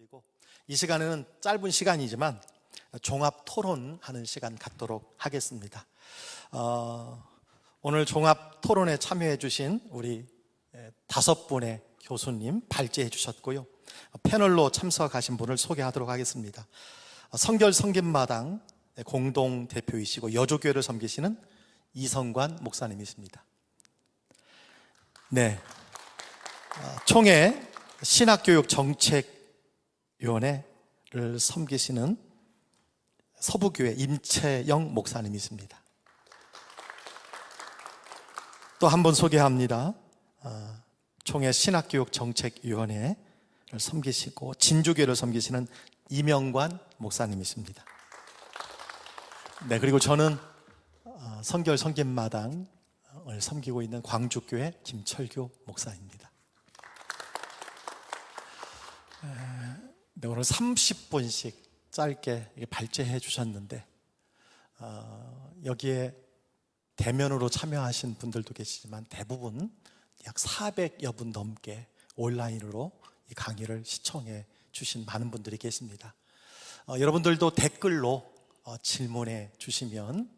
드리고, 이 시간에는 짧은 시간이지만 종합 토론하는 시간 갖도록 하겠습니다. 오늘 종합 토론에 참여해 주신 우리 5분의 교수님 발제해 주셨고요. 패널로 참석하신 분을 소개하도록 하겠습니다. 성결 성김마당 공동대표이시고 여조교회를 섬기시는 이성관 목사님이십니다. 네, 총회 신학교육정책위원회를 섬기시는 서부교회 임채영 목사님이십니다. 또 한 번 소개합니다. 총회 신학교육정책위원회를 섬기시고 진주교회를 섬기시는 이명관 목사님이십니다. 네, 그리고 저는 성결 성김마당을 섬기고 있는 광주교회 김철교 목사입니다. 네, 오늘 30분씩 짧게 발제해 주셨는데 여기에 대면으로 참여하신 분들도 계시지만 대부분 약 400여 분 넘게 온라인으로 이 강의를 시청해 주신 많은 분들이 계십니다. 여러분들도 댓글로 질문해 주시면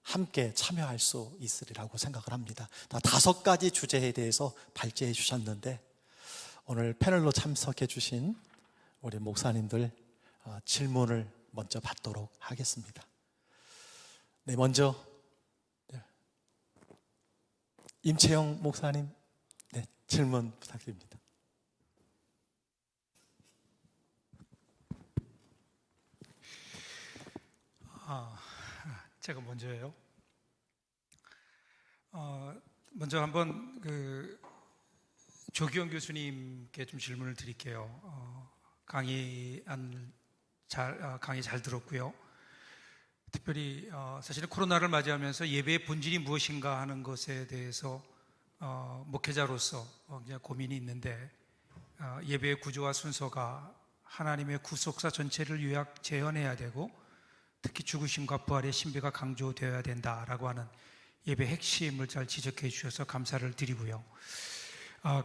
함께 참여할 수 있으리라고 생각을 합니다. 5가지 주제에 대해서 발제해 주셨는데 오늘 패널로 참석해 주신 우리 목사님들 질문을 먼저 받도록 하겠습니다. 네, 먼저 임채영 목사님, 네, 질문 부탁드립니다. 제가 먼저예요. 먼저 한번 조기현 교수님께 좀 질문을 드릴게요. 강의 잘 들었고요. 특별히 사실은 코로나를 맞이하면서 예배의 본질이 무엇인가 하는 것에 대해서 목회자로서 굉장히 고민이 있는데 예배의 구조와 순서가 하나님의 구속사 전체를 요약 재현해야 되고 특히 죽으심과 부활의 신비가 강조되어야 된다라고 하는 예배 핵심을 잘 지적해 주셔서 감사를 드리고요.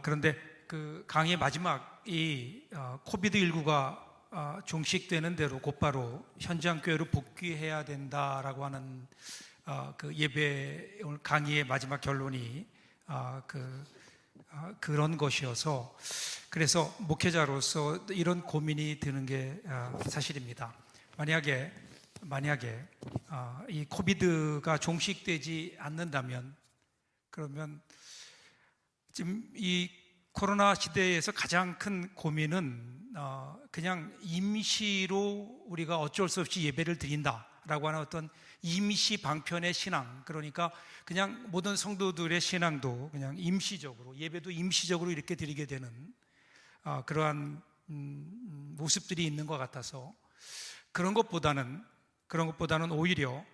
그런데 그 강의의 마지막이 코비드19가 종식되는 대로 곧바로 현장 교회로 복귀해야 된다라고 하는 그 예배 오늘 강의의 마지막 결론이 그런 것이어서 그래서 목회자로서 이런 고민이 드는 게 사실입니다. 만약에 이 코비드가 종식되지 않는다면 그러면 지금 이 코로나 시대에서 가장 큰 고민은 그냥 임시로 우리가 어쩔 수 없이 예배를 드린다라고 하는 어떤 임시 방편의 신앙, 그러니까 그냥 모든 성도들의 신앙도 그냥 임시적으로 예배도 임시적으로 이렇게 드리게 되는 그러한 모습들이 있는 것 같아서 그런 것보다는 오히려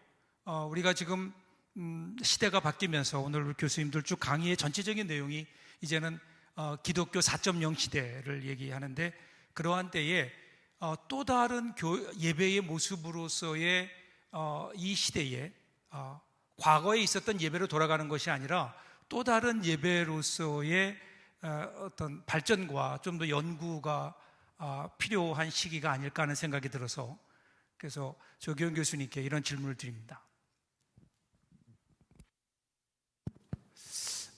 우리가 지금 시대가 바뀌면서 오늘 교수님들 쭉 강의의 전체적인 내용이 이제는 기독교 4.0 시대를 얘기하는데 그러한 때에 또 다른 예배의 모습으로서의 이 시대에 과거에 있었던 예배로 돌아가는 것이 아니라 또 다른 예배로서의 어떤 발전과 좀 더 연구가 필요한 시기가 아닐까 하는 생각이 들어서 그래서 조기현 교수님께 이런 질문을 드립니다.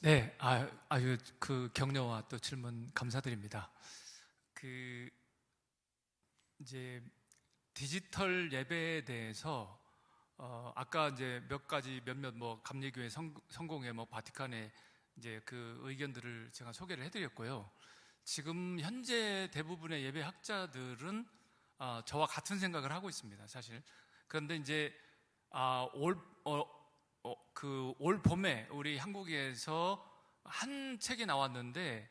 네, 아주 그 격려와 또 질문 감사드립니다. 이제 디지털 예배에 대해서 아까 이제 몇몇 감리교회 성공회 바티칸의 이제 그 의견들을 제가 소개를 해드렸고요. 지금 현재 대부분의 예배 학자들은 저와 같은 생각을 하고 있습니다, 사실. 그런데 이제 올 봄에 우리 한국에서 한 책이 나왔는데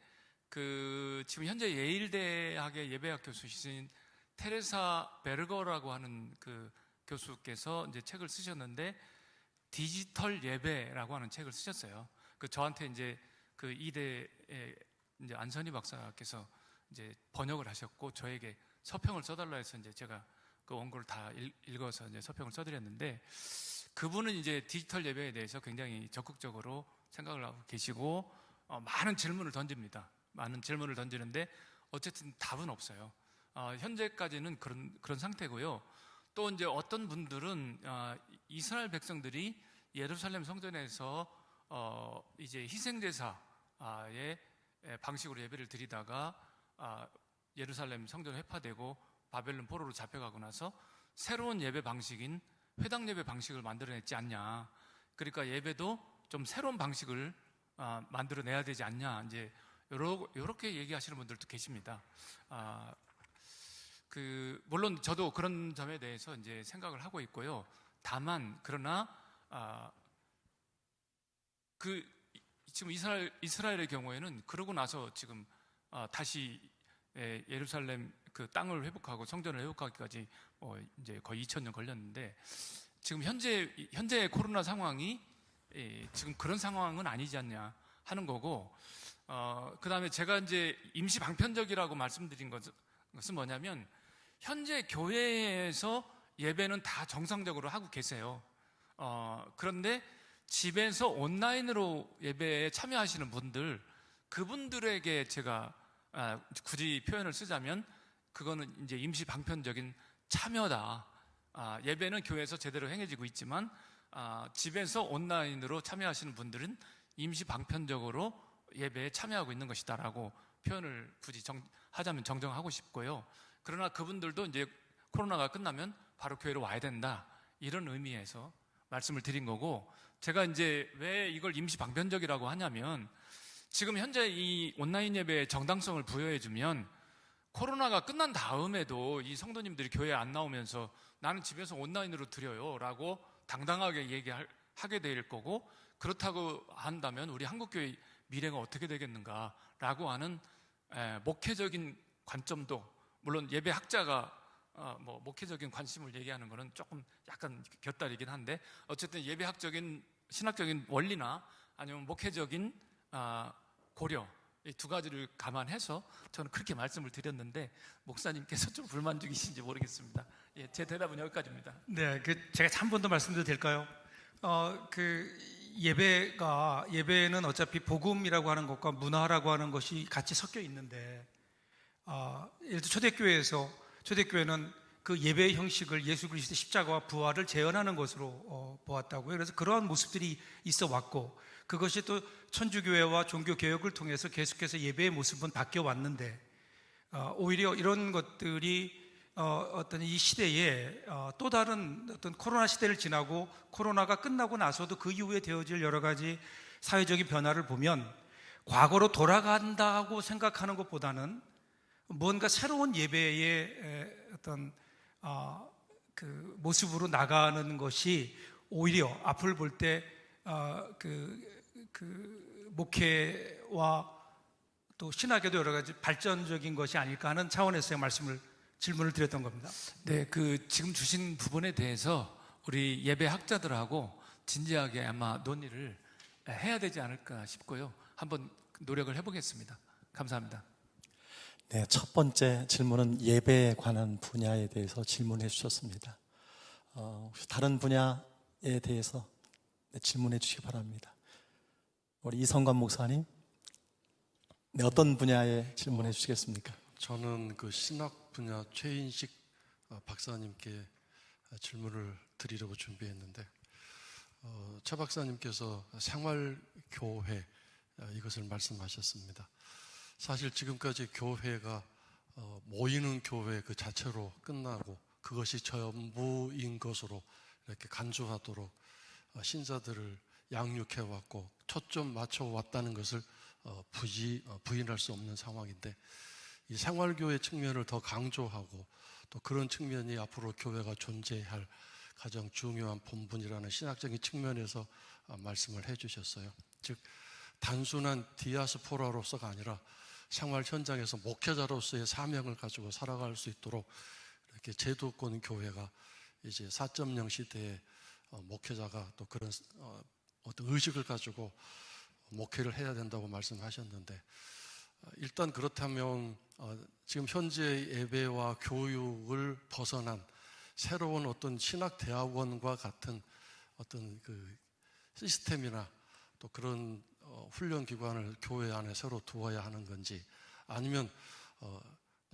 지금 현재 예일대학의 예배학 교수이신 테레사 베르거라고 하는 그 교수께서 이제 책을 쓰셨는데 디지털 예배라고 하는 책을 쓰셨어요. 저한테 이제 그 이대의 이제 안선희 박사께서 이제 번역을 하셨고 저에게 서평을 써달라 해서 이제 제가 그 원고를 다 읽어서 이제 서평을 써드렸는데 그분은 이제 디지털 예배에 대해서 굉장히 적극적으로 생각을 하고 계시고 많은 질문을 던집니다. 많은 질문을 던지는데 어쨌든 답은 없어요. 현재까지는 그런 상태고요. 또 이제 어떤 분들은 이스라엘 백성들이 예루살렘 성전에서 이제 희생제사의 방식으로 예배를 드리다가 예루살렘 성전 회파되고 바벨론 포로로 잡혀가고 나서 새로운 예배 방식인 회당 예배 방식을 만들어냈지 않냐. 그러니까 예배도 좀 새로운 방식을 만들어내야 되지 않냐. 이제 요렇게 얘기하시는 분들도 계십니다. 물론 저도 그런 점에 대해서 이제 생각을 하고 있고요. 다만 그러나 지금 이스라엘의 경우에는 그러고 나서 지금 다시 예루살렘 그 땅을 회복하고 성전을 회복하기까지 이제 거의 2000년 걸렸는데, 지금 현재의 코로나 상황이 지금 그런 상황은 아니지 않냐 하는 거고, 그 다음에 제가 이제 임시 방편적이라고 말씀드린 것은 뭐냐면, 현재 교회에서 예배는 다 정상적으로 하고 계세요. 그런데 집에서 온라인으로 예배에 참여하시는 분들, 그분들에게 제가 굳이 표현을 쓰자면 그거는 이제 임시 방편적인 참여다. 예배는 교회에서 제대로 행해지고 있지만 집에서 온라인으로 참여하시는 분들은 임시 방편적으로 예배에 참여하고 있는 것이다라고 표현을 굳이 하자면 정정하고 싶고요. 그러나 그분들도 이제 코로나가 끝나면 바로 교회로 와야 된다, 이런 의미에서 말씀을 드린 거고, 제가 이제 왜 이걸 임시 방편적이라고 하냐면, 지금 현재 이 온라인 예배의 정당성을 부여해주면 코로나가 끝난 다음에도 이 성도님들이 교회에 안 나오면서 나는 집에서 온라인으로 드려요 라고 당당하게 얘기하게 될 거고, 그렇다고 한다면 우리 한국교회 미래가 어떻게 되겠는가 라고 하는 목회적인 관점도, 물론 예배학자가 목회적인 관심을 얘기하는 것은 조금 약간 곁다리긴 한데, 어쨌든 예배학적인 신학적인 원리나 아니면 목회적인 고려, 이 두 가지를 감안해서 저는 그렇게 말씀을 드렸는데, 목사님께서 좀 불만족이신지 모르겠습니다. 예, 제 대답은 여기까지입니다. 네, 제가 한 번 더 말씀드려도 될까요? 예배는 어차피 복음이라고 하는 것과 문화라고 하는 것이 같이 섞여 있는데, 예를 들어 초대교회는 그 예배의 형식을 예수 그리스도의 십자가와 부활을 재현하는 것으로 보았다고요. 그래서 그러한 모습들이 있어 왔고, 그것이 또 천주교회와 종교개혁을 통해서 계속해서 예배의 모습은 바뀌어 왔는데, 오히려 이런 것들이 어떤 이 시대에 또 다른 어떤 코로나 시대를 지나고 코로나가 끝나고 나서도 그 이후에 되어질 여러 가지 사회적인 변화를 보면 과거로 돌아간다고 생각하는 것보다는 뭔가 새로운 예배의 어떤 그 모습으로 나가는 것이 오히려 앞을 볼 때 목회와 또 신학에도 여러 가지 발전적인 것이 아닐까 하는 차원에서의 질문을 드렸던 겁니다. 네, 지금 주신 부분에 대해서 우리 예배학자들하고 진지하게 아마 논의를 해야 되지 않을까 싶고요. 한번 노력을 해보겠습니다. 감사합니다. 네, 첫 번째 질문은 예배에 관한 분야에 대해서 질문해 주셨습니다. 혹시 다른 분야에 대해서 질문해 주시기 바랍니다. 우리 이성관 목사님, 네, 어떤 분야에 질문해 주시겠습니까? 저는 그 신학 분야 최인식 박사님께 질문을 드리려고 준비했는데, 최 박사님께서 생활교회 이것을 말씀하셨습니다. 사실 지금까지 교회가 모이는 교회 그 자체로 끝나고 그것이 전부인 것으로 이렇게 간주하도록 신자들을 양육해왔고 초점 맞춰왔다는 것을 부인할 수 없는 상황인데, 이 생활교회 측면을 더 강조하고 또 그런 측면이 앞으로 교회가 존재할 가장 중요한 본분이라는 신학적인 측면에서 말씀을 해주셨어요. 즉 단순한 디아스포라로서가 아니라 생활 현장에서 목회자로서의 사명을 가지고 살아갈 수 있도록 이렇게 제도권 교회가 이제 4.0 시대에 목회자가 또 그런 어떤 의식을 가지고 목회를 해야 된다고 말씀하셨는데, 일단 그렇다면 지금 현재 예배와 교육을 벗어난 새로운 어떤 신학대학원과 같은 어떤 그 시스템이나 또 그런 훈련기관을 교회 안에 새로 두어야 하는 건지, 아니면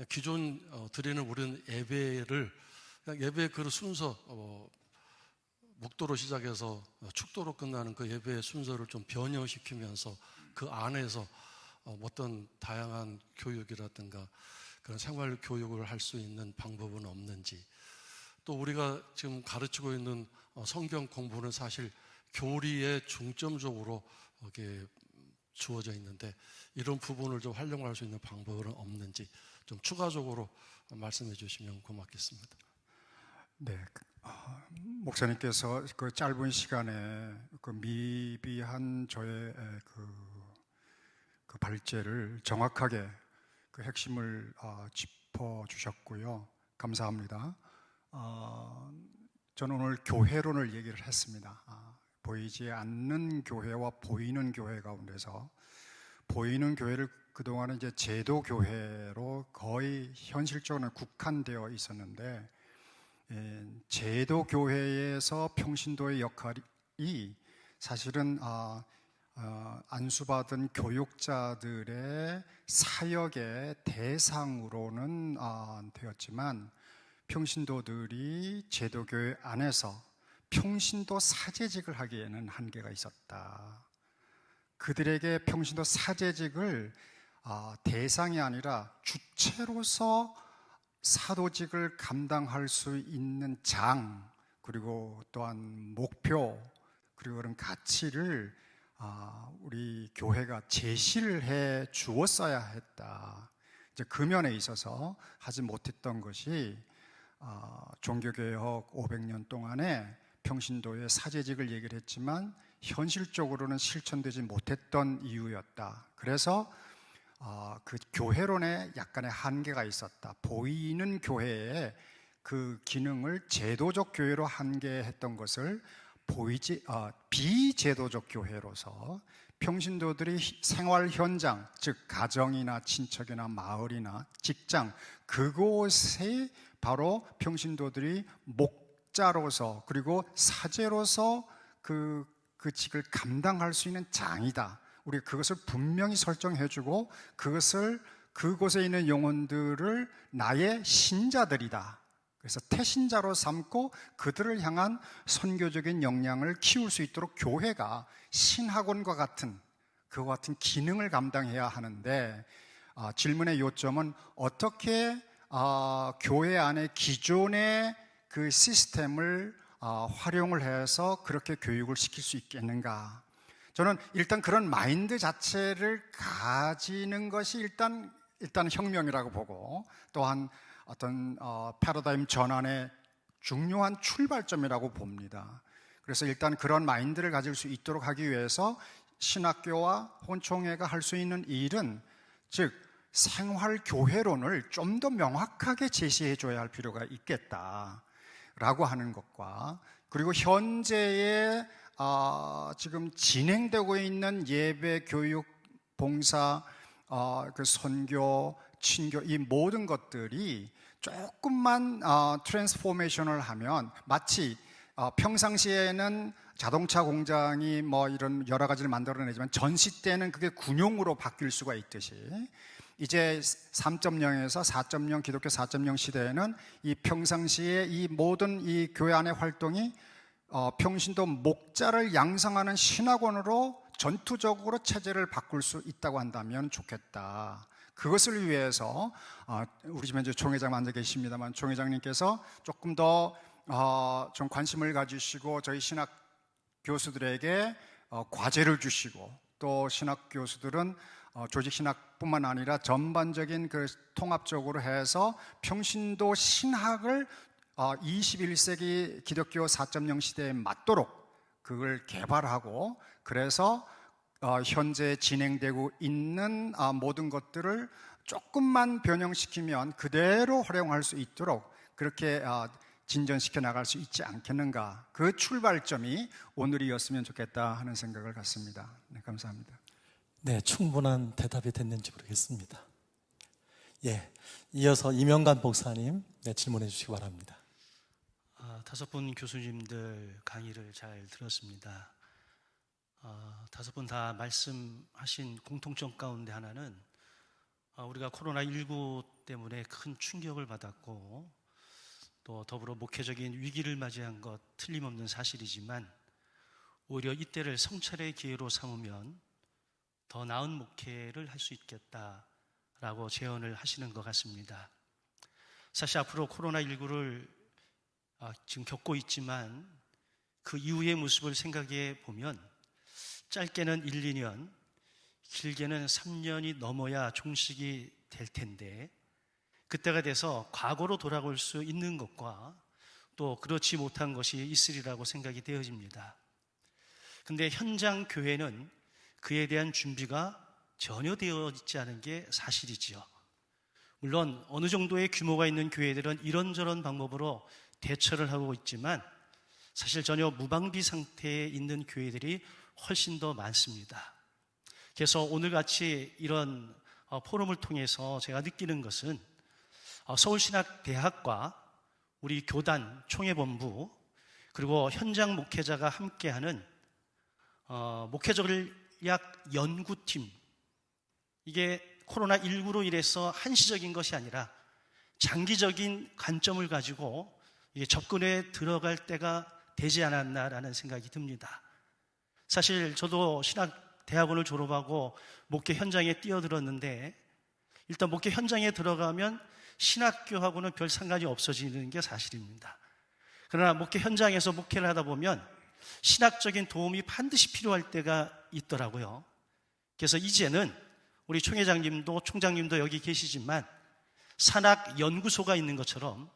기존 드리는 우리는 예배를 그냥 예배 그 순서 묵도로 시작해서 축도로 끝나는 그 예배의 순서를 좀 변형시키면서 그 안에서 어떤 다양한 교육이라든가 그런 생활 교육을 할 수 있는 방법은 없는지, 또 우리가 지금 가르치고 있는 성경 공부는 사실 교리에 중점적으로 이렇게 주어져 있는데 이런 부분을 좀 활용할 수 있는 방법은 없는지 좀 추가적으로 말씀해 주시면 고맙겠습니다. 네, 목사님께서 그 짧은 시간에 그 미비한 저의 그 발제를 정확하게 그 핵심을 짚어 주셨고요. 감사합니다. 저는 오늘 교회론을 얘기를 했습니다. 보이지 않는 교회와 보이는 교회 가운데서 보이는 교회를 그동안은 이제 제도 교회로 거의 현실적으로는 국한되어 있었는데, 제도 교회에서 평신도의 역할이 사실은 안수받은 교육자들의 사역의 대상으로는 되었지만, 평신도들이 제도교회 안에서 평신도 사제직을 하기에는 한계가 있었다. 그들에게 평신도 사제직을 대상이 아니라 주체로서 사도직을 감당할 수 있는 장, 그리고 또한 목표, 그리고 그런 가치를 우리 교회가 제시를 해 주었어야 했다. 이제 그 면에 있어서 하지 못했던 것이 종교개혁 500년 동안에 평신도의 사제직을 얘기를 했지만 현실적으로는 실천되지 못했던 이유였다. 그래서 그 교회론에 약간의 한계가 있었다. 보이는 교회에 그 기능을 제도적 교회로 한계했던 것을 비제도적 교회로서 평신도들이 생활 현장, 즉 가정이나 친척이나 마을이나 직장, 그곳에 바로 평신도들이 목자로서 그리고 사제로서 그 직을 감당할 수 있는 장이다. 우리가 그것을 분명히 설정해주고 그곳에 있는 영혼들을 나의 신자들이다. 그래서 태신자로 삼고 그들을 향한 선교적인 역량을 키울 수 있도록 교회가 신학원과 같은 그와 같은 기능을 감당해야 하는데, 질문의 요점은 어떻게 교회 안에 기존의 그 시스템을 활용을 해서 그렇게 교육을 시킬 수 있겠는가. 저는 일단 그런 마인드 자체를 가지는 것이 일단 혁명이라고 보고, 또한 어떤 패러다임 전환의 중요한 출발점이라고 봅니다. 그래서 일단 그런 마인드를 가질 수 있도록 하기 위해서 신학교와 혼총회가 할 수 있는 일은, 즉 생활교회론을 좀 더 명확하게 제시해 줘야 할 필요가 있겠다라고 하는 것과, 그리고 현재의 지금 진행되고 있는 예배, 교육, 봉사, 그 선교, 친교, 이 모든 것들이 조금만 트랜스포메이션을 하면, 마치 평상시에는 자동차 공장이 뭐 이런 여러 가지를 만들어내지만 전시 때는 그게 군용으로 바뀔 수가 있듯이, 이제 3.0에서 4.0 기독교 4.0 시대에는 이 평상시에 이 모든 이 교회 안의 활동이 평신도 목자를 양성하는 신학원으로 전투적으로 체제를 바꿀 수 있다고 한다면 좋겠다. 그것을 위해서 우리 집에 이제 총회장 앉아 계십니다만, 총회장님께서 조금 더 좀 관심을 가지시고 저희 신학 교수들에게 과제를 주시고, 또 신학 교수들은 조직 신학뿐만 아니라 전반적인 그 통합적으로 해서 평신도 신학을 21세기 기독교 4.0 시대에 맞도록 그걸 개발하고, 그래서 현재 진행되고 있는 모든 것들을 조금만 변형시키면 그대로 활용할 수 있도록 그렇게 진전시켜 나갈 수 있지 않겠는가. 그 출발점이 오늘이었으면 좋겠다 하는 생각을 갖습니다. 네, 감사합니다. 네, 충분한 대답이 됐는지 모르겠습니다. 예, 이어서 이명관 목사님 질문해 주시기 바랍니다. 5분 교수님들 강의를 잘 들었습니다. 5분 다 말씀하신 공통점 가운데 하나는 우리가 코로나19 때문에 큰 충격을 받았고 또 더불어 목회적인 위기를 맞이한 것 틀림없는 사실이지만 오히려 이때를 성찰의 기회로 삼으면 더 나은 목회를 할 수 있겠다라고 제언을 하시는 것 같습니다. 사실 앞으로 코로나19를 지금 겪고 있지만 그 이후의 모습을 생각해 보면 짧게는 1, 2년, 길게는 3년이 넘어야 종식이 될 텐데 그때가 돼서 과거로 돌아올 수 있는 것과 또 그렇지 못한 것이 있으리라고 생각이 되어집니다. 근데 현장 교회는 그에 대한 준비가 전혀 되어 있지 않은 게 사실이지요. 물론 어느 정도의 규모가 있는 교회들은 이런저런 방법으로 대처를 하고 있지만 사실 전혀 무방비 상태에 있는 교회들이 훨씬 더 많습니다. 그래서 오늘같이 이런 포럼을 통해서 제가 느끼는 것은 서울신학대학과 우리 교단 총회본부 그리고 현장 목회자가 함께하는 목회전략 연구팀, 이게 코로나19로 인해서 한시적인 것이 아니라 장기적인 관점을 가지고 이게 접근에 들어갈 때가 되지 않았나라는 생각이 듭니다. 사실 저도 신학대학원을 졸업하고 목회 현장에 뛰어들었는데 일단 목회 현장에 들어가면 신학교하고는 별 상관이 없어지는 게 사실입니다. 그러나 목회 현장에서 목회를 하다 보면 신학적인 도움이 반드시 필요할 때가 있더라고요. 그래서 이제는 우리 총회장님도 총장님도 여기 계시지만 산학연구소가 있는 것처럼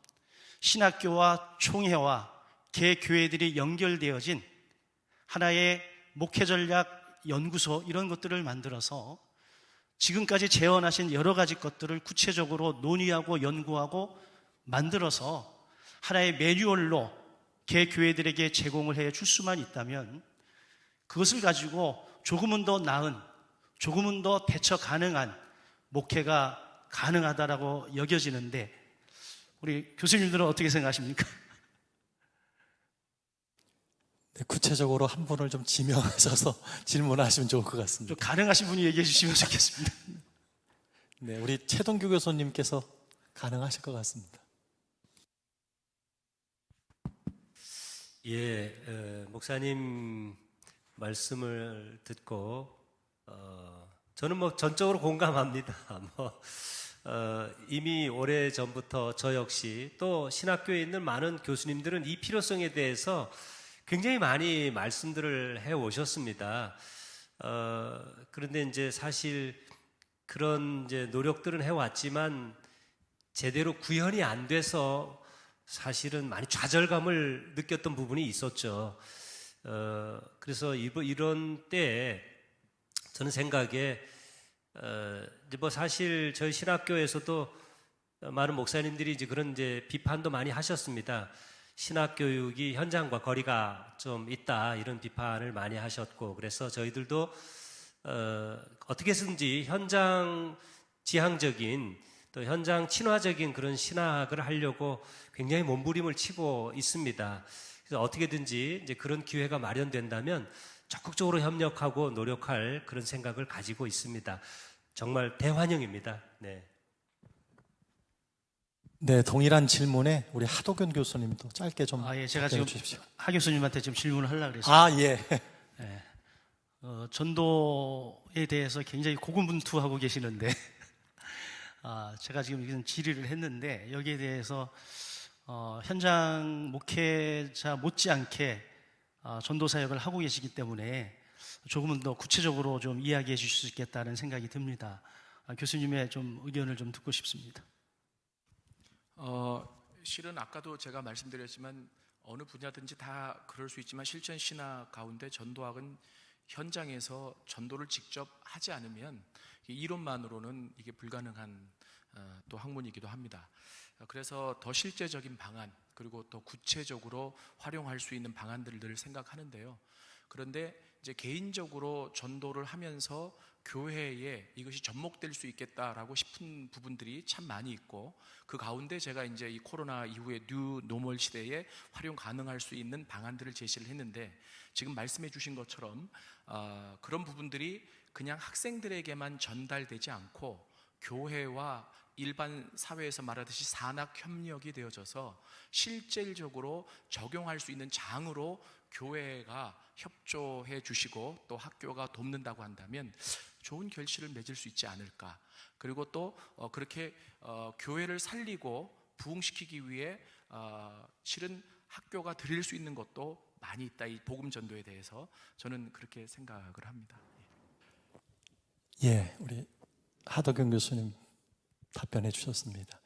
신학교와 총회와 개교회들이 연결되어진 하나의 목회전략 연구소, 이런 것들을 만들어서 지금까지 제언하신 여러 가지 것들을 구체적으로 논의하고 연구하고 만들어서 하나의 매뉴얼로 개교회들에게 제공을 해 줄 수만 있다면 그것을 가지고 조금은 더 나은, 조금은 더 대처 가능한 목회가 가능하다라고 여겨지는데 우리 교수님들은 어떻게 생각하십니까? 네, 구체적으로 한 분을 좀 지명하셔서 질문하시면 좋을 것 같습니다. 좀 가능하신 분이 얘기해 주시면 좋겠습니다. 네, 우리 최동규 교수님께서 가능하실 것 같습니다. 예, 목사님 말씀을 듣고 저는 전적으로 공감합니다. 이미 오래 전부터 저 역시 또 신학교에 있는 많은 교수님들은 이 필요성에 대해서 굉장히 많이 말씀들을 해 오셨습니다. 그런데 이제 사실 그런 이제 노력들은 해 왔지만 제대로 구현이 안 돼서 사실은 많이 좌절감을 느꼈던 부분이 있었죠. 그래서 이런 때에 저는 생각에 뭐 사실 저희 신학교에서도 많은 목사님들이 이제 그런 이제 비판도 많이 하셨습니다. 신학교육이 현장과 거리가 좀 있다, 이런 비판을 많이 하셨고, 그래서 저희들도 어떻게든지 현장 지향적인 또 현장 친화적인 그런 신학을 하려고 굉장히 몸부림을 치고 있습니다. 그래서 어떻게든지 이제 그런 기회가 마련된다면 적극적으로 협력하고 노력할 그런 생각을 가지고 있습니다. 정말 대환영입니다. 네. 네, 동일한 질문에 우리 하도균 교수님도 짧게 좀 예, 제가 답변해 지금 주십시오. 하 교수님한테 지금 질문을 하려고 그랬어요. 예. 전도에 대해서 굉장히 고군분투하고 계시는데 제가 지금 여기서 질의를 했는데 여기에 대해서 현장 목회자 못지않게 전도 사역을 하고 계시기 때문에 조금은 더 구체적으로 좀 이야기해 주실 수 있겠다는 생각이 듭니다. 교수님의 좀 의견을 좀 듣고 싶습니다. 실은 아까도 제가 말씀드렸지만 어느 분야든지 다 그럴 수 있지만 실천 신학 가운데 전도학은 현장에서 전도를 직접 하지 않으면 이론만으로는 이게 불가능한 또 학문이기도 합니다. 그래서 더 실제적인 방안 그리고 또 구체적으로 활용할 수 있는 방안들을 늘 생각하는데요. 그런데 이제 개인적으로 전도를 하면서 교회에 이것이 접목될 수 있겠다라고 싶은 부분들이 참 많이 있고 그 가운데 제가 이제 이 코로나 이후의 뉴 노멀 시대에 활용 가능할 수 있는 방안들을 제시를 했는데 지금 말씀해 주신 것처럼 그런 부분들이 그냥 학생들에게만 전달되지 않고 교회와 일반 사회에서 말하듯이 산학협력이 되어져서 실질적으로 적용할 수 있는 장으로 교회가 협조해 주시고 또 학교가 돕는다고 한다면 좋은 결실을 맺을 수 있지 않을까. 그리고 또 그렇게 교회를 살리고 부흥시키기 위해 실은 학교가 드릴 수 있는 것도 많이 있다. 이 복음 전도에 대해서 저는 그렇게 생각을 합니다. 예, 우리 하덕경 교수님 답변해 주셨습니다.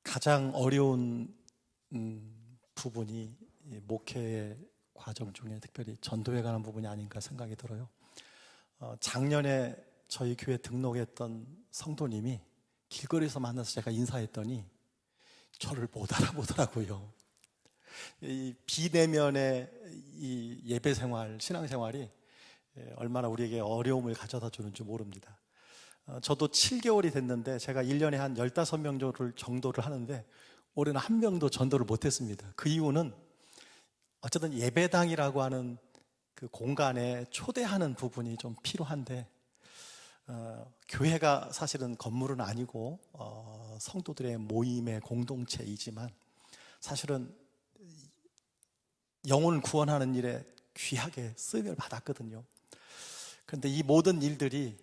가장 어려운 부분이 목회의 과정 중에 특별히 전도에 관한 부분이 아닌가 생각이 들어요. 작년에 저희 교회 등록했던 성도님이 길거리에서 만나서 제가 인사했더니 저를 못 알아보더라고요. 이 비대면의 이 예배 생활, 신앙 생활이 얼마나 우리에게 어려움을 가져다 주는지 모릅니다. 저도 7개월이 됐는데 제가 1년에 한 15명 정도를 하는데 올해는 한 명도 전도를 못했습니다. 그 이유는 어쨌든 예배당이라고 하는 그 공간에 초대하는 부분이 좀 필요한데 교회가 사실은 건물은 아니고 성도들의 모임의 공동체이지만 사실은 영혼을 구원하는 일에 귀하게 쓰임을 받았거든요. 그런데 이 모든 일들이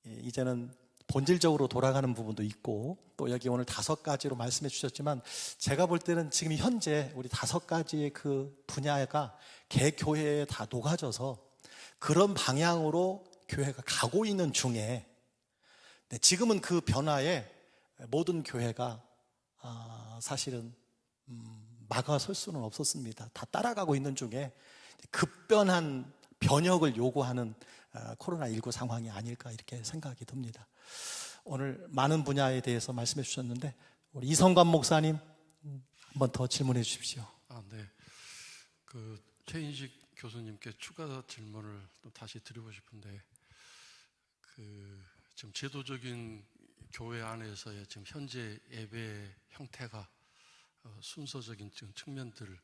이제는 본질적으로 돌아가는 부분도 있고 또 여기 오늘 5가지로 말씀해 주셨지만 제가 볼 때는 지금 현재 우리 5가지의 그 분야가 개교회에 다 녹아져서 그런 방향으로 교회가 가고 있는 중에 지금은 그 변화에 모든 교회가 사실은 막아설 수는 없었습니다. 다 따라가고 있는 중에 급변한 변혁을 요구하는 코로나19 상황이 아닐까 이렇게 생각이 듭니다. 오늘 많은 분야에 대해서 말씀해 주셨는데 우리 이성관 목사님 한번 더 질문해 주십시오. 네. 그 최인식 교수님께 추가 질문을 또 다시 드리고 싶은데 지금 제도적인 교회 안에서의 지금 현재 예배 형태가 순서적인 측면들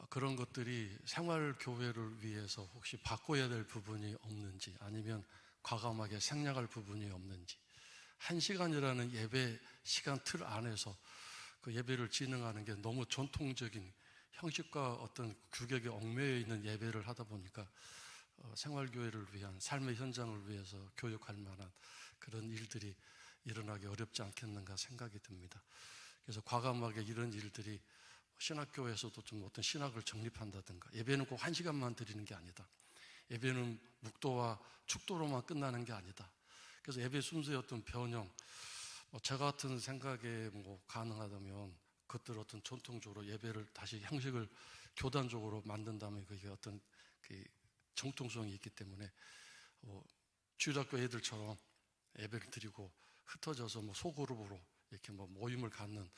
그런 것들이 생활교회를 위해서 혹시 바꿔야 될 부분이 없는지 아니면 과감하게 생략할 부분이 없는지 1시간이라는 예배 시간 틀 안에서 그 예배를 진행하는 게 너무 전통적인 형식과 어떤 규격에 얽매여 있는 예배를 하다 보니까 생활교회를 위한 삶의 현장을 위해서 교육할 만한 그런 일들이 일어나기 어렵지 않겠는가 생각이 듭니다. 그래서 과감하게 이런 일들이 신학교에서도 좀 어떤 신학을 정립한다든가 예배는 꼭 1시간만 드리는 게 아니다. 예배는 묵도와 축도로만 끝나는 게 아니다. 그래서 예배 순서의 어떤 변형, 저 같은 생각에 가능하다면 그것들 어떤 전통적으로 예배를 다시 형식을 교단적으로 만든다면 그게 어떤 그 정통성이 있기 때문에 주일학교 애들처럼 예배를 드리고 흩어져서 소그룹으로 이렇게 모임을 갖는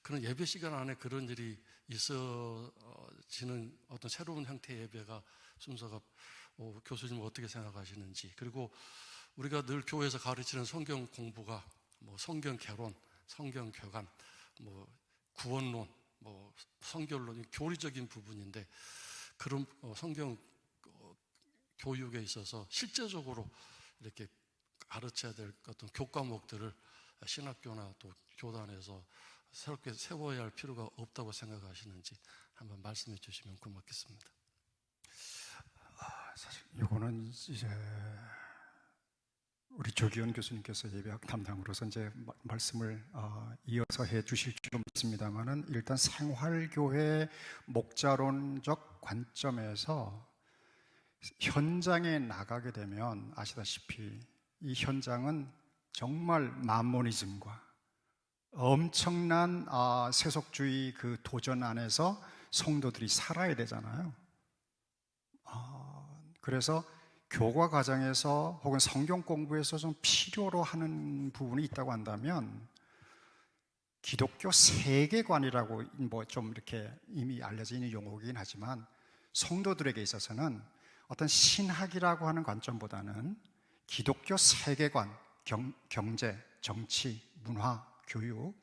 그런 예배 시간 안에 그런 일이 있어지는 어떤 새로운 형태의 예배가 순서가 교수님은 어떻게 생각하시는지 그리고 우리가 늘 교회에서 가르치는 성경 공부가 성경 개론, 성경 교감, 구원론, 성결론 교리적인 부분인데 그런 성경 교육에 있어서 실제적으로 이렇게 가르쳐야 될 어떤 교과목들을 신학교나 또 교단에서 새롭게 세워야 할 필요가 없다고 생각하시는지 한번 말씀해 주시면 고맙겠습니다. 사실 이거는 이제 우리 조기현 교수님께서 예배학 담당으로서 이제 말씀을 이어서 해 주실 줄 믿습니다만은 일단 생활교회 목자론적 관점에서 현장에 나가게 되면 아시다시피 이 현장은 정말 만모니즘과 엄청난 세속주의 그 도전 안에서 성도들이 살아야 되잖아요. 그래서 교과 과정에서 혹은 성경 공부에서 좀 필요로 하는 부분이 있다고 한다면 기독교 세계관이라고 좀 이렇게 이미 알려져 있는 용어이긴 하지만 성도들에게 있어서는 어떤 신학이라고 하는 관점보다는 기독교 세계관, 경제, 정치, 문화, 교육,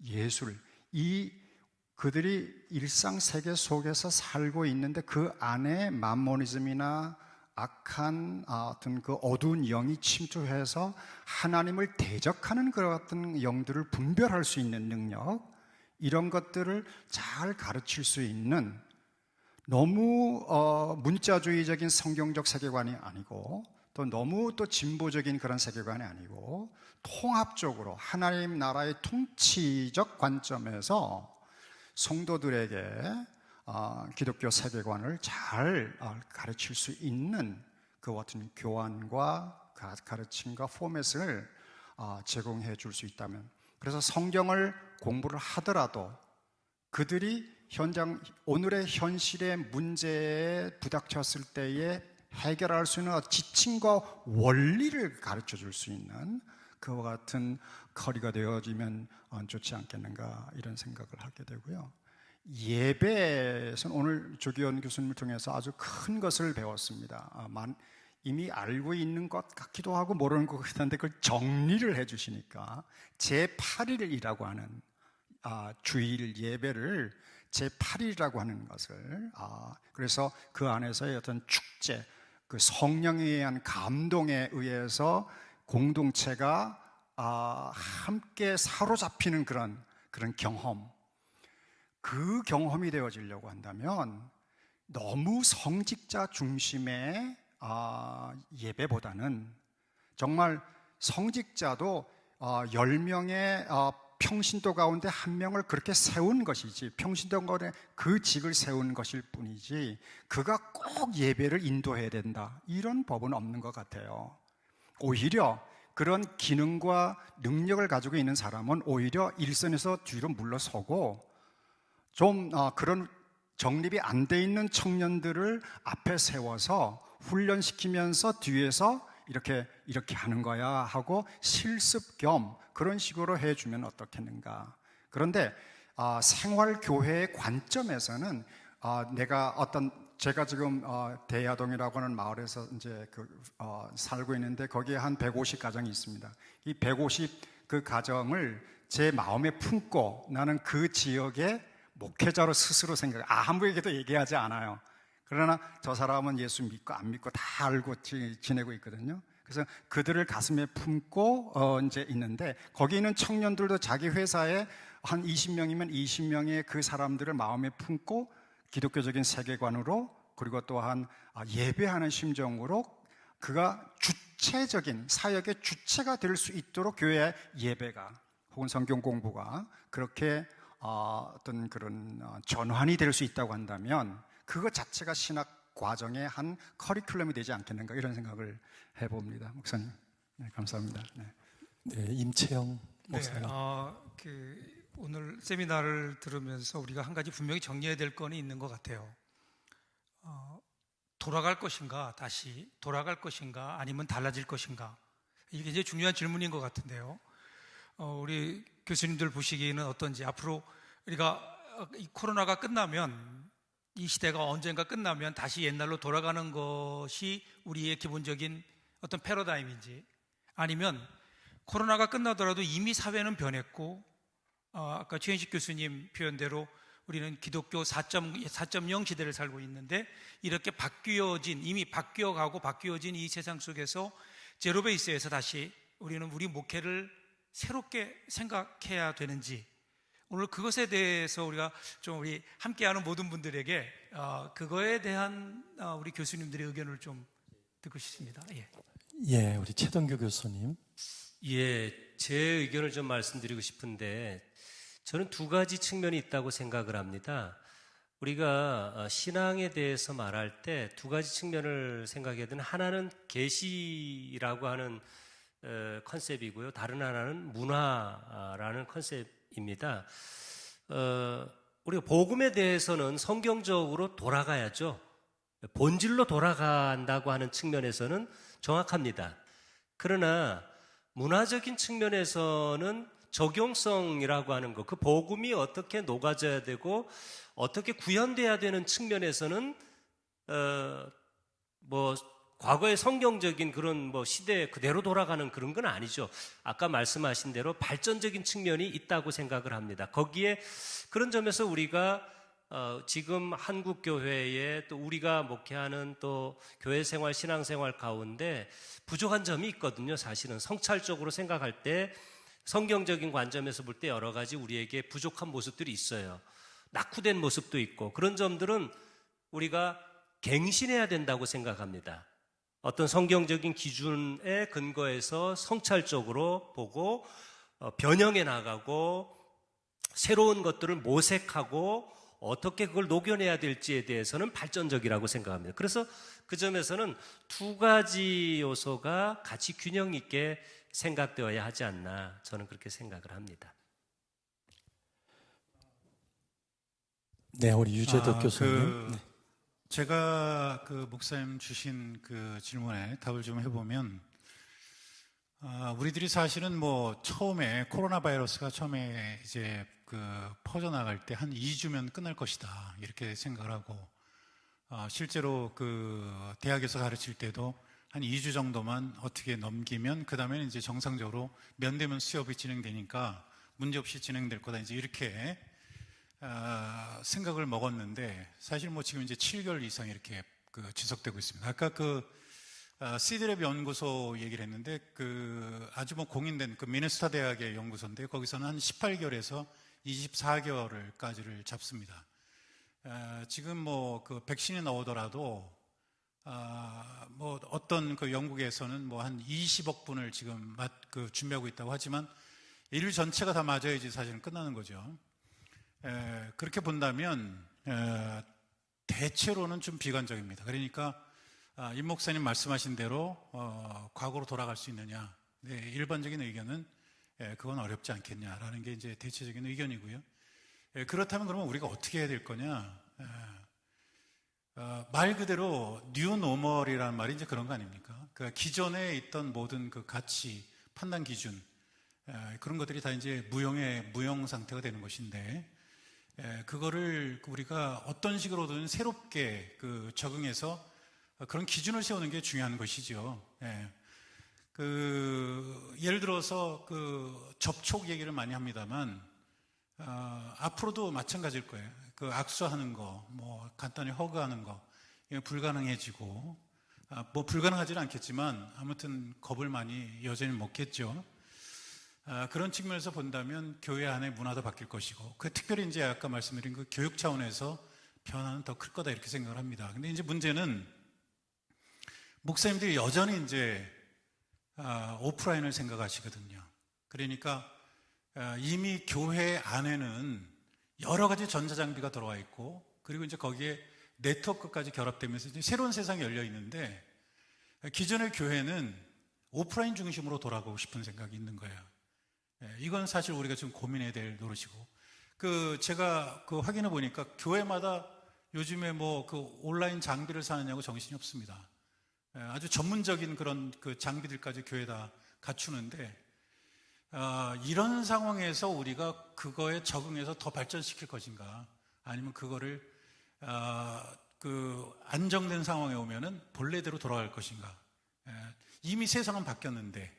예술 이 그들이 일상 세계 속에서 살고 있는데 그 안에 만모니즘이나 악한 어떤 그 어두운 영이 침투해서 하나님을 대적하는 그런 어떤 영들을 분별할 수 있는 능력, 이런 것들을 잘 가르칠 수 있는, 너무 문자주의적인 성경적 세계관이 아니고 또 너무 또 진보적인 그런 세계관이 아니고 통합적으로 하나님 나라의 통치적 관점에서 성도들에게 기독교 세계관을 잘 가르칠 수 있는 그 같은 교환과 가르침과 포맷을 제공해 줄 수 있다면, 그래서 성경을 공부를 하더라도 그들이 오늘의 현실의 문제에 부닥쳤을 때에 해결할 수 있는 지침과 원리를 가르쳐 줄 수 있는 그와 같은 커리가 되어지면 좋지 않겠는가, 이런 생각을 하게 되고요. 예배에서는 오늘 조기현 교수님을 통해서 아주 큰 것을 배웠습니다. 이미 알고 있는 것 같기도 하고 모르는 것 같기도 한데 그걸 정리를 해 주시니까 제8일이라고 하는 주일 예배를 제8일이라고 하는 것을, 그래서 그 안에서의 어떤 축제, 그 성령에 의한 감동에 의해서 공동체가 함께 사로잡히는 그런 경험, 그 경험이 되어지려고 한다면 너무 성직자 중심의 예배보다는 정말 성직자도 10명의 평신도 가운데 한 명을 그렇게 세운 것이지, 평신도 가운데 그 직을 세운 것일 뿐이지 그가 꼭 예배를 인도해야 된다, 이런 법은 없는 것 같아요. 오히려 그런 기능과 능력을 가지고 있는 사람은 오히려 일선에서 뒤로 물러서고 좀 그런 정립이 안 돼 있는 청년들을 앞에 세워서 훈련시키면서 뒤에서 이렇게 하는 거야 하고 실습 겸 그런 식으로 해주면 어떻겠는가. 그런데 생활교회의 관점에서는 제가 지금 대야동이라고 하는 마을에서 이제 살고 있는데 거기에 한 150 가정이 있습니다. 이 150 그 가정을 제 마음에 품고 나는 그 지역의 목회자로 스스로 아무에게도 얘기하지 않아요. 그러나 저 사람은 예수 믿고 안 믿고 다 알고 지내고 있거든요. 그래서 그들을 가슴에 품고 이제 있는데, 거기 있는 청년들도 자기 회사에 한 20명이면 20명의 그 사람들을 마음에 품고 기독교적인 세계관으로, 그리고 또한 예배하는 심정으로 그가 주체적인 사역의 주체가 될 수 있도록 교회의 예배가 혹은 성경 공부가 그렇게 어떤 그런 전환이 될 수 있다고 한다면 그것 자체가 신학 과정의 한 커리큘럼이 되지 않겠는가, 이런 생각을 해봅니다. 목사님, 네, 감사합니다. 네, 임채영 목사님. 오늘 세미나를 들으면서 우리가 한 가지 분명히 정리해야 될 건이 있는 것 같아요. 돌아갈 것인가, 다시 돌아갈 것인가, 아니면 달라질 것인가, 이게 이제 중요한 질문인 것 같은데요. 우리 교수님들 보시기에는 어떤지, 앞으로 우리가 이 코로나가 끝나면, 이 시대가 언젠가 끝나면 다시 옛날로 돌아가는 것이 우리의 기본적인 어떤 패러다임인지, 아니면 코로나가 끝나더라도 이미 사회는 변했고, 아까 최현식 교수님 표현대로 우리는 기독교 4.0 시대를 살고 있는데, 이렇게 이미 바뀌어가고 바뀌어진 이 세상 속에서 제로베이스에서 다시 우리는 우리 목회를 새롭게 생각해야 되는지, 오늘 그것에 대해서 우리가 좀 우리 함께하는 모든 분들에게 그거에 대한 우리 교수님들의 의견을 좀 듣고 싶습니다. 예, 우리 최동규 교수님. 예, 제 의견을 좀 말씀드리고 싶은데, 저는 두 가지 측면이 있다고 생각을 합니다. 우리가 신앙에 대해서 말할 때 두 가지 측면을 생각해야 되는, 하나는 계시라고 하는 컨셉이고요, 다른 하나는 문화라는 컨셉입니다. 우리가 복음에 대해서는 성경적으로 돌아가야죠. 본질로 돌아간다고 하는 측면에서는 정확합니다. 그러나 문화적인 측면에서는 적용성이라고 하는 것, 그 복음이 어떻게 녹아져야 되고 어떻게 구현돼야 되는 측면에서는 과거의 성경적인 그런 시대에 그대로 돌아가는 그런 건 아니죠. 아까 말씀하신 대로 발전적인 측면이 있다고 생각을 합니다. 거기에 그런 점에서 우리가 지금 한국 교회에 또 우리가 목회하는 또 교회 생활, 신앙 생활 가운데 부족한 점이 있거든요. 사실은 성찰적으로 생각할 때 성경적인 관점에서 볼 때 여러 가지 우리에게 부족한 모습들이 있어요. 낙후된 모습도 있고 그런 점들은 우리가 갱신해야 된다고 생각합니다. 어떤 성경적인 기준에 근거해서 성찰적으로 보고 변형해 나가고 새로운 것들을 모색하고 어떻게 그걸 녹여내야 될지에 대해서는 발전적이라고 생각합니다. 그래서 그 점에서는 두 가지 요소가 같이 균형 있게 생각되어야 하지 않나 저는 그렇게 생각을 합니다. 네, 우리 유재덕 교수님. 네. 제가 그 목사님 주신 그 질문에 답을 좀 해보면, 우리들이 사실은 뭐 처음에 코로나 바이러스가 처음에 이제 그 퍼져나갈 때 한 2주면 끝날 것이다 이렇게 생각을 하고, 실제로 그 대학에서 가르칠 때도 한 2주 정도만 어떻게 넘기면 그 다음에는 이제 정상적으로 면대면 수업이 진행되니까 문제없이 진행될 거다 이제 이렇게 생각을 먹었는데, 사실 뭐 지금 이제 7개월 이상 이렇게 그 지속되고 있습니다. 아까 그 시드랩 연구소 얘기를 했는데, 그 아주 뭐 공인된 그 미네소타 대학의 연구소인데 거기서는 한 18개월에서 24개월까지를 잡습니다. 지금 뭐 그 백신이 나오더라도 뭐 어떤 그 영국에서는 뭐 한 20억 분을 지금 그 준비하고 있다고 하지만 인류 전체가 다 맞아야지 사실은 끝나는 거죠. 그렇게 본다면 대체로는 좀 비관적입니다. 그러니까 임 목사님 말씀하신 대로 과거로 돌아갈 수 있느냐, 네, 일반적인 의견은 그건 어렵지 않겠냐라는 게 이제 대체적인 의견이고요. 그렇다면 그러면 우리가 어떻게 해야 될 거냐? 말 그대로 뉴 노멀이라는 말이 이제 그런 거 아닙니까? 그 기존에 있던 모든 그 가치, 판단 기준, 그런 것들이 다 이제 무용 상태가 되는 것인데, 그거를 우리가 어떤 식으로든 새롭게 그 적응해서 그런 기준을 세우는 게 중요한 것이죠. 예를 들어서 그 접촉 얘기를 많이 합니다만, 앞으로도 마찬가지일 거예요. 그 악수하는 거, 뭐 간단히 허그하는 거, 이게 불가능해지고, 뭐 불가능하지는 않겠지만 아무튼 겁을 많이 여전히 먹겠죠. 그런 측면에서 본다면 교회 안의 문화도 바뀔 것이고, 그 특별히 이제 아까 말씀드린 그 교육 차원에서 변화는 더 클 거다 이렇게 생각을 합니다. 근데 이제 문제는 목사님들이 여전히 이제 오프라인을 생각하시거든요. 그러니까 이미 교회 안에는 여러 가지 전자장비가 들어와 있고, 그리고 이제 거기에 네트워크까지 결합되면서 이제 새로운 세상이 열려 있는데, 기존의 교회는 오프라인 중심으로 돌아가고 싶은 생각이 있는 거예요. 이건 사실 우리가 좀 고민해야 될 노릇이고, 제가 확인해 보니까 교회마다 요즘에 뭐 그 온라인 장비를 사느냐고 정신이 없습니다. 아주 전문적인 그런 그 장비들까지 교회에다 갖추는데, 이런 상황에서 우리가 그거에 적응해서 더 발전시킬 것인가, 아니면 그거를 그 안정된 상황에 오면은 본래대로 돌아갈 것인가. 이미 세상은 바뀌었는데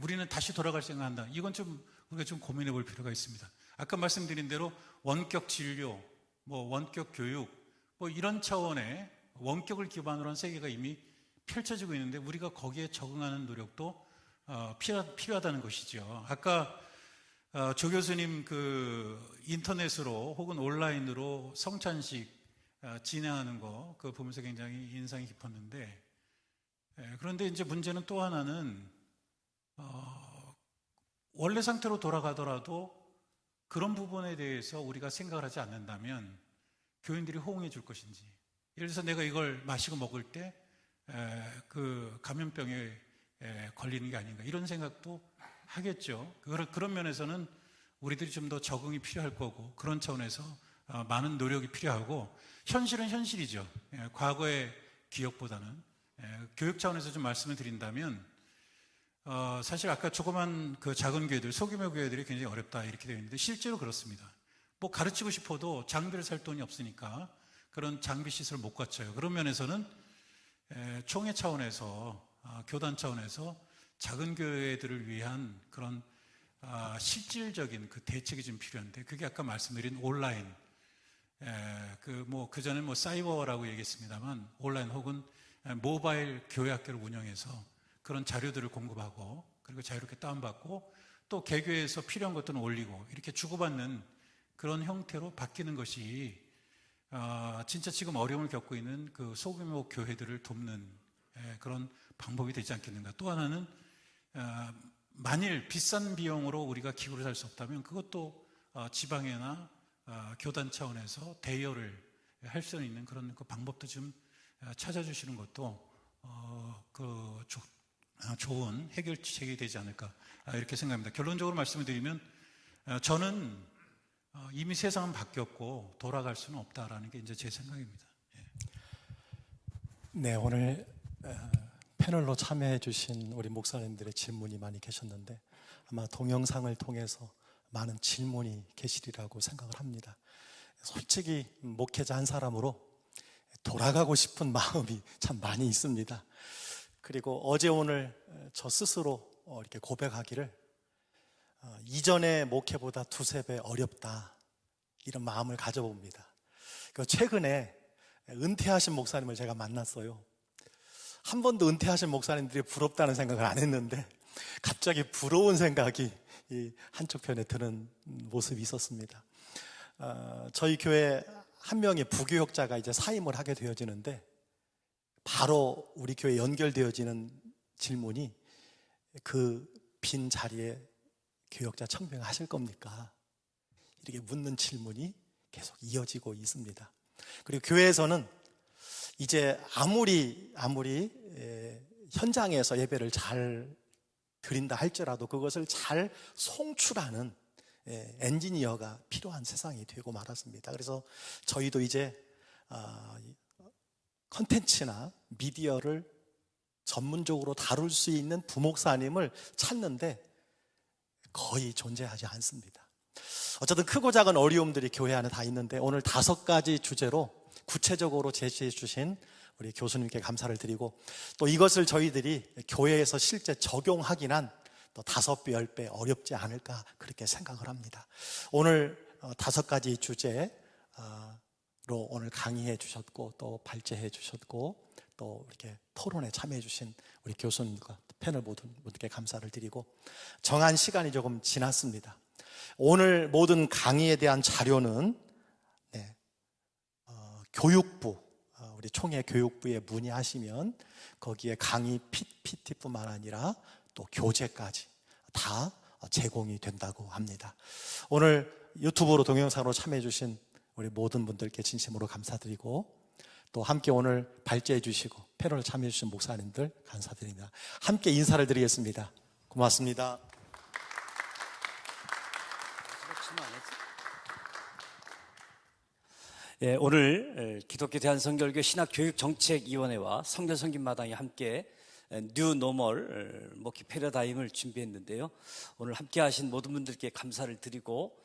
우리는 다시 돌아갈 생각한다. 이건 좀 우리가 좀 고민해 볼 필요가 있습니다. 아까 말씀드린 대로 원격 진료, 뭐 원격 교육, 뭐 이런 차원의 원격을 기반으로 한 세계가 이미 펼쳐지고 있는데, 우리가 거기에 적응하는 노력도 필요하다는 것이죠. 아까 조 교수님 그 인터넷으로 혹은 온라인으로 성찬식 진행하는 거 그거 보면서 굉장히 인상이 깊었는데, 그런데 이제 문제는 또 하나는 원래 상태로 돌아가더라도 그런 부분에 대해서 우리가 생각을 하지 않는다면 교인들이 호응해 줄 것인지, 예를 들어서 내가 이걸 마시고 먹을 때 그 감염병에 걸리는 게 아닌가 이런 생각도 하겠죠. 그런 면에서는 우리들이 좀 더 적응이 필요할 거고, 그런 차원에서 많은 노력이 필요하고, 현실은 현실이죠. 과거의 기억보다는. 교육 차원에서 좀 말씀을 드린다면, 사실 아까 조그만 그 작은 교회들, 소규모 교회들이 굉장히 어렵다 이렇게 되어 있는데 실제로 그렇습니다. 뭐 가르치고 싶어도 장비를 살 돈이 없으니까 그런 장비 시설을 못 갖춰요. 그런 면에서는 총회 차원에서, 교단 차원에서 작은 교회들을 위한 그런 실질적인 그 대책이 좀 필요한데, 그게 아까 말씀드린 온라인, 그전에 사이버라고 얘기했습니다만 온라인 혹은 모바일 교회학교를 운영해서 그런 자료들을 공급하고 그리고 자유롭게 다운받고 또 개교에서 필요한 것들은 올리고 이렇게 주고받는 그런 형태로 바뀌는 것이 진짜 지금 어려움을 겪고 있는 그 소규모 교회들을 돕는 그런 방법이 되지 않겠는가. 또 하나는 만일 비싼 비용으로 우리가 기구를 살 수 없다면 그것도 지방이나 교단 차원에서 대여를 할 수 있는 그런 그 방법도 좀 찾아주시는 것도 좋은 해결책이 되지 않을까 이렇게 생각합니다. 결론적으로 말씀을 드리면 저는 이미 세상은 바뀌었고 돌아갈 수는 없다라는 게 이제 제 생각입니다. 네, 오늘 패널로 참여해 주신 우리 목사님들의 질문이 많이 계셨는데 아마 동영상을 통해서 많은 질문이 계시리라고 생각을 합니다. 솔직히 목회자 한 사람으로 돌아가고 싶은 마음이 참 많이 있습니다. 그리고 어제 오늘 저 스스로 이렇게 고백하기를 이전의 목회보다 두세 배 어렵다 이런 마음을 가져봅니다. 최근에 은퇴하신 목사님을 제가 만났어요. 한 번도 은퇴하신 목사님들이 부럽다는 생각을 안 했는데 갑자기 부러운 생각이 이 한쪽 편에 드는 모습이 있었습니다. 저희 교회 한 명의 부교역자가 이제 사임을 하게 되어지는데 바로 우리 교회에 연결되어지는 질문이 그 빈 자리에 교역자 청빙하실 겁니까? 이렇게 묻는 질문이 계속 이어지고 있습니다. 그리고 교회에서는 이제 아무리 현장에서 예배를 잘 드린다 할지라도 그것을 잘 송출하는 엔지니어가 필요한 세상이 되고 말았습니다. 그래서 저희도 이제 컨텐츠나 미디어를 전문적으로 다룰 수 있는 부목사님을 찾는데 거의 존재하지 않습니다. 어쨌든 크고 작은 어려움들이 교회 안에 다 있는데 오늘 5가지 주제로 구체적으로 제시해 주신 우리 교수님께 감사를 드리고 또 이것을 저희들이 교회에서 실제 적용하기는 또 5배, 10배 어렵지 않을까 그렇게 생각을 합니다. 오늘 5가지 주제로 오늘 강의해 주셨고 또 발제해 주셨고 또 이렇게 토론에 참여해 주신 우리 교수님과 패널 모든 분께 감사를 드리고 정한 시간이 조금 지났습니다. 오늘 모든 강의에 대한 자료는 교육부 우리 총회 교육부에 문의하시면 거기에 강의 PPT뿐만 아니라 또 교재까지 다 제공이 된다고 합니다. 오늘 유튜브로 동영상으로 참여해 주신 우리 모든 분들께 진심으로 감사드리고 또 함께 오늘 발제해 주시고 패널을 참여해 주신 목사님들 감사드립니다. 함께 인사를 드리겠습니다. 고맙습니다. 예, 오늘 기독교 대한성결교 신학교육정책위원회와 성결성김마당이 함께 뉴 노멀 목회 패러다임을 준비했는데요. 오늘 함께 하신 모든 분들께 감사를 드리고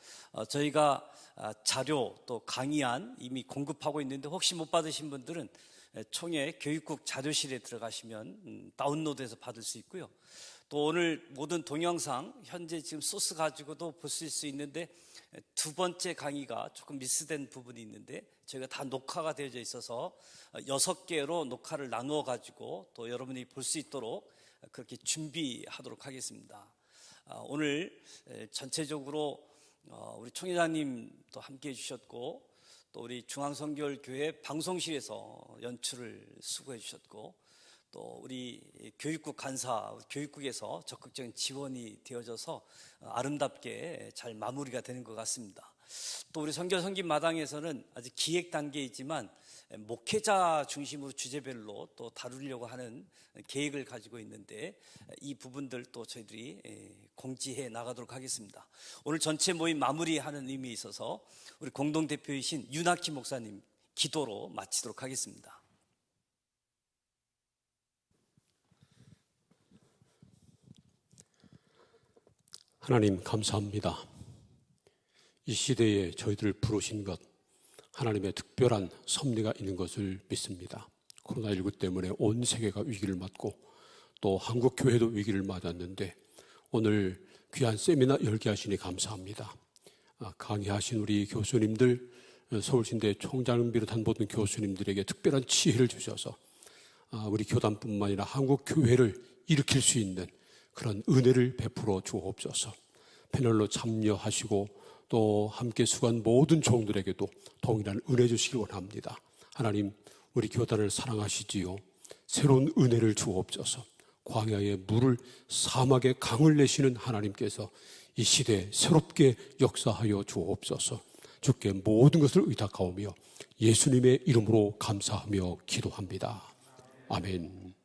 저희가 자료 또 강의안 이미 공급하고 있는데 혹시 못 받으신 분들은 총회 교육국 자료실에 들어가시면 다운로드해서 받을 수 있고요. 또 오늘 모든 동영상 현재 지금 소스 가지고도 보실 수 있는데 2번째 강의가 조금 미스된 부분이 있는데 저희가 다 녹화가 되어져 있어서 6개로 녹화를 나누어 가지고 또 여러분이 볼 수 있도록 그렇게 준비하도록 하겠습니다. 오늘 전체적으로 우리 총회장님도 함께 해주셨고 또 우리 중앙성결교회 방송실에서 연출을 수고해 주셨고 또 우리 교육국 간사, 교육국에서 적극적인 지원이 되어져서 아름답게 잘 마무리가 되는 것 같습니다. 또 우리 성결성김 마당에서는 아직 기획 단계이지만 목회자 중심으로 주제별로 또 다루려고 하는 계획을 가지고 있는데 이 부분들 또 저희들이 공지해 나가도록 하겠습니다. 오늘 전체 모임 마무리하는 의미에 있어서 우리 공동대표이신 윤학기 목사님 기도로 마치도록 하겠습니다. 하나님 감사합니다. 이 시대에 저희들을 부르신 것 하나님의 특별한 섭리가 있는 것을 믿습니다. 코로나19 때문에 온 세계가 위기를 맞고 또 한국 교회도 위기를 맞았는데 오늘 귀한 세미나 열게 하시니 감사합니다. 강의하신 우리 교수님들 서울신대 총장을 비롯한 모든 교수님들에게 특별한 지혜를 주셔서 우리 교단뿐만 아니라 한국 교회를 일으킬 수 있는 그런 은혜를 베풀어 주옵소서. 패널로 참여하시고 또 함께 수고한 모든 종들에게도 동일한 은혜 주시길 원합니다. 하나님, 우리 교단을 사랑하시지요. 새로운 은혜를 주옵소서. 광야의 물을 사막의 강을 내시는 하나님께서 이 시대에 새롭게 역사하여 주옵소서. 주께 모든 것을 의탁하오며 예수님의 이름으로 감사하며 기도합니다. 아멘.